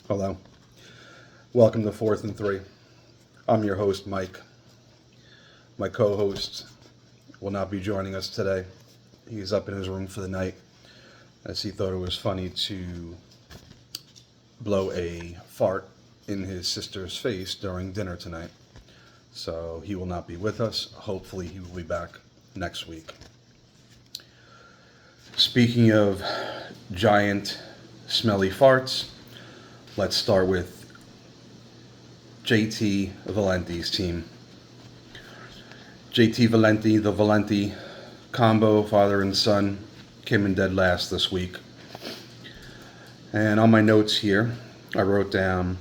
Hello. Welcome to Fourth and Three. I'm your host, Mike. My co-host will not be joining us today. He's up in his room for the night as he thought it was funny to blow a fart in his sister's face during dinner tonight. So he will not be with us. Hopefully he will be back next week. Speaking of giant, smelly farts, let's start with JT Valenti's team. JT Valenti, the Valenti combo, father and son, came in dead last this week. And on my notes here, I wrote down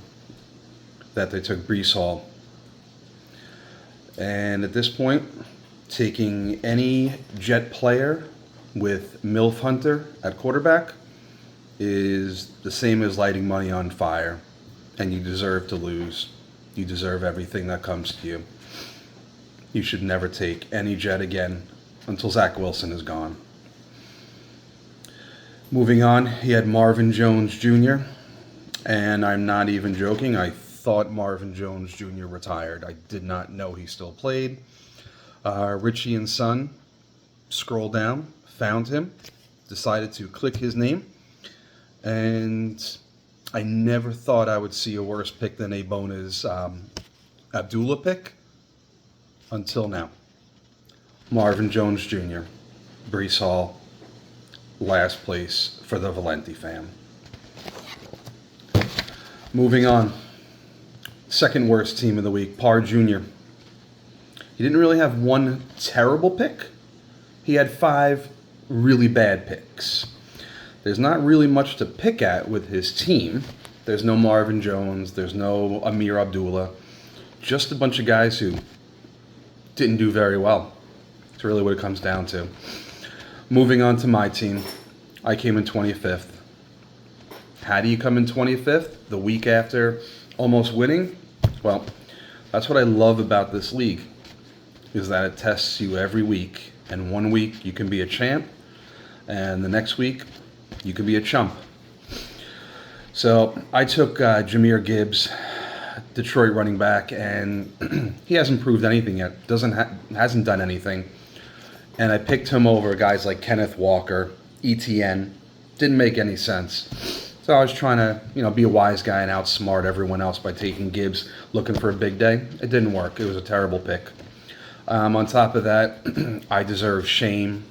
that they took Breece Hall. And at this point, taking any Jet player with MILF Hunter at quarterback is the same as lighting money on fire, and you deserve to lose. You deserve everything that comes to you. You should never take any Jet again until Zach Wilson is gone. Moving on, he had Marvin Jones Jr., and I'm not even joking. I thought Marvin Jones Jr. retired. I did not know he still played. Richie and Son scrolled down, found him, decided to click his name, and I never thought I would see a worse pick than a bonus Abdullah pick until now. Marvin Jones Jr., Breece Hall, last place for the Valenti fam. Moving on, second worst team of the week, Parr Jr. He didn't really have one terrible pick. He had 5 really bad picks. There's not really much to pick at with his team. There's no Marvin Jones. There's no Amir Abdullah. Just a bunch of guys who didn't do very well. That's really what it comes down to. Moving on to my team, I came in 25th. How do you come in 25th the week after almost winning? Well, that's what I love about this league, is that it tests you every week. And one week you can be a champ, and the next week you can be a chump. So I took Jahmyr Gibbs, Detroit running back, and he hasn't proved anything yet. Hasn't done anything. And I picked him over guys like Kenneth Walker, ETN. Didn't make any sense. So I was trying to, be a wise guy and outsmart everyone else by taking Gibbs, looking for a big day. It didn't work. It was a terrible pick. On top of that, I deserve shame.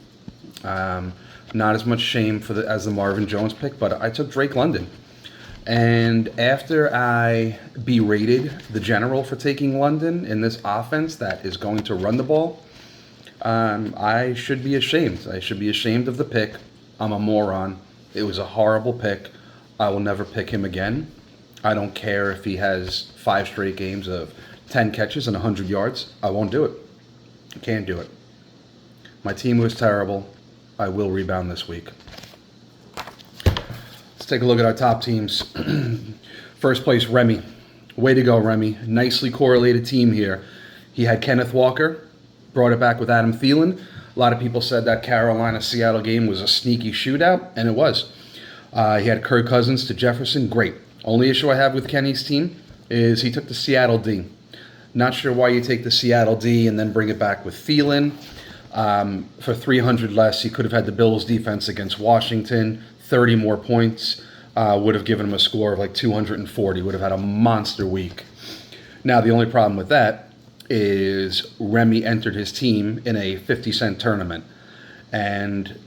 Not as much shame as the Marvin Jones pick, but I took Drake London. And after I berated the general for taking London in this offense that is going to run the ball, I should be ashamed. I should be ashamed of the pick. I'm a moron. It was a horrible pick. I will never pick him again. I don't care if he has 5 straight games of 10 catches and 100 yards. I won't do it. I can't do it. My team was terrible. I will rebound this week. Let's take a look at our top teams. First place, Remy. Way to go, Remy. Nicely correlated team here. He had Kenneth Walker, brought it back with Adam Thielen. A lot of people said that Carolina-Seattle game was a sneaky shootout, and it was. He had Kirk Cousins to Jefferson. Great. Only issue I have with Kenny's team is he took the Seattle D. Not sure why you take the Seattle D and then bring it back with Thielen. For 300 less, he could have had the Bills defense against Washington. 30 more points would have given him a score of like 240. Would have had a monster week. Now, the only problem with that is Remy entered his team in a 50-cent tournament. And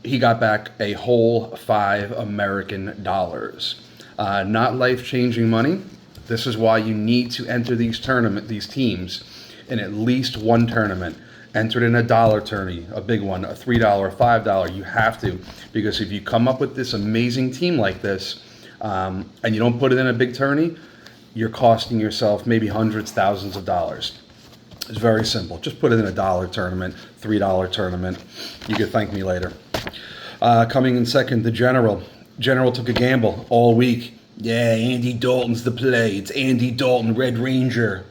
he got back a whole $5 American dollars. Not life-changing money. This is why you need to enter these teams in at least one tournament. Enter it in a dollar tourney, a big one, a $3, $5. You have to, because if you come up with this amazing team like this, and you don't put it in a big tourney, you're costing yourself maybe hundreds, thousands of dollars. It's very simple. Just put it in a dollar tournament, $3 tournament. You can thank me later. Coming in second, the General. General took a gamble all week. Yeah, Andy Dalton's the play. It's Andy Dalton, Red Ranger.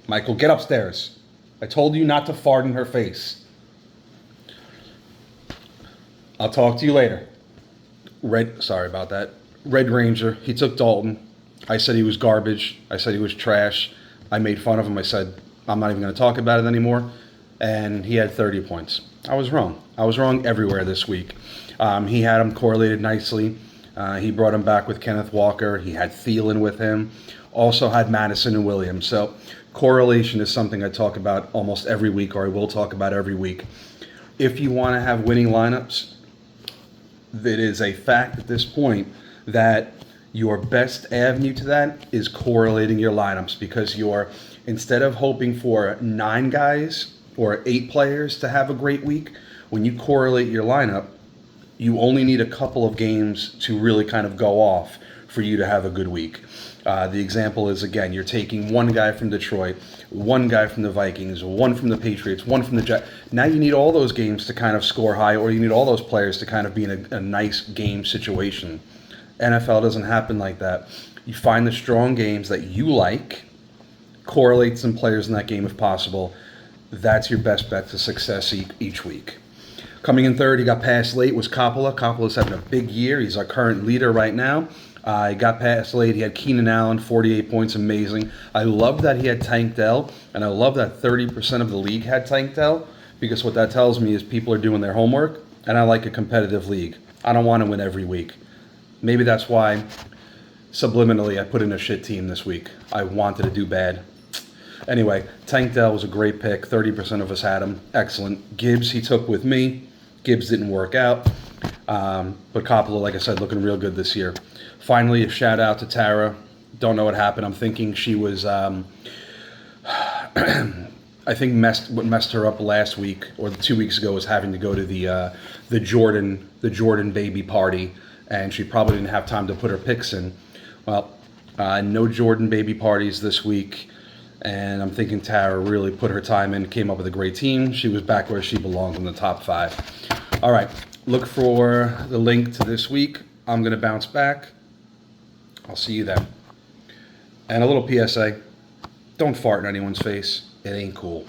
Michael, get upstairs. I told you not to fart in her face. I'll talk to you later. Sorry about that. Red Ranger, he took Dalton. I said he was garbage. I said he was trash. I made fun of him. I said, I'm not even going to talk about it anymore. And he had 30 points. I was wrong. I was wrong everywhere this week. He had him correlated nicely. He brought him back with Kenneth Walker. He had Thielen with him. Also had Madison and Williams. So correlation is something I talk about almost every week, or I will talk about every week. If you want to have winning lineups, it is a fact at this point that your best avenue to that is correlating your lineups, because instead of hoping for 9 guys or 8 players to have a great week, when you correlate your lineup, you only need a couple of games to really kind of go off for you to have a good week. The example is, again, you're taking one guy from Detroit, one guy from the Vikings, one from the Patriots, one from the Jets. Now you need all those games to kind of score high, or you need all those players to kind of be in a nice game situation. NFL doesn't happen like that. You find the strong games that you like, correlate some players in that game if possible. That's your best bet to success each week. Coming in third, he got passed late, was Coppola. Coppola's having a big year. He's our current leader right now. He got passed late. He had Keenan Allen, 48 points, amazing. I love that he had Tank Dell, and I love that 30% of the league had Tank Dell, because what that tells me is people are doing their homework, and I like a competitive league. I don't want to win every week. Maybe that's why, subliminally, I put in a shit team this week. I wanted to do bad. Anyway, Tank Dell was a great pick. 30% of us had him. Excellent. Gibbs, he took with me. Gibbs didn't work out. But Coppola, like I said, looking real good this year. Finally, a shout out to Tara. Don't know what happened. I'm thinking she was, I think what messed her up last week or 2 weeks ago was having to go to the Jordan baby party, and she probably didn't have time to put her picks in. Well, no Jordan baby parties this week, and I'm thinking Tara really put her time in, came up with a great team. She was back where she belongs in the top 5. All right, look for the link to this week. I'm going to bounce back. I'll see you then. And a little PSA, don't fart in anyone's face. It ain't cool.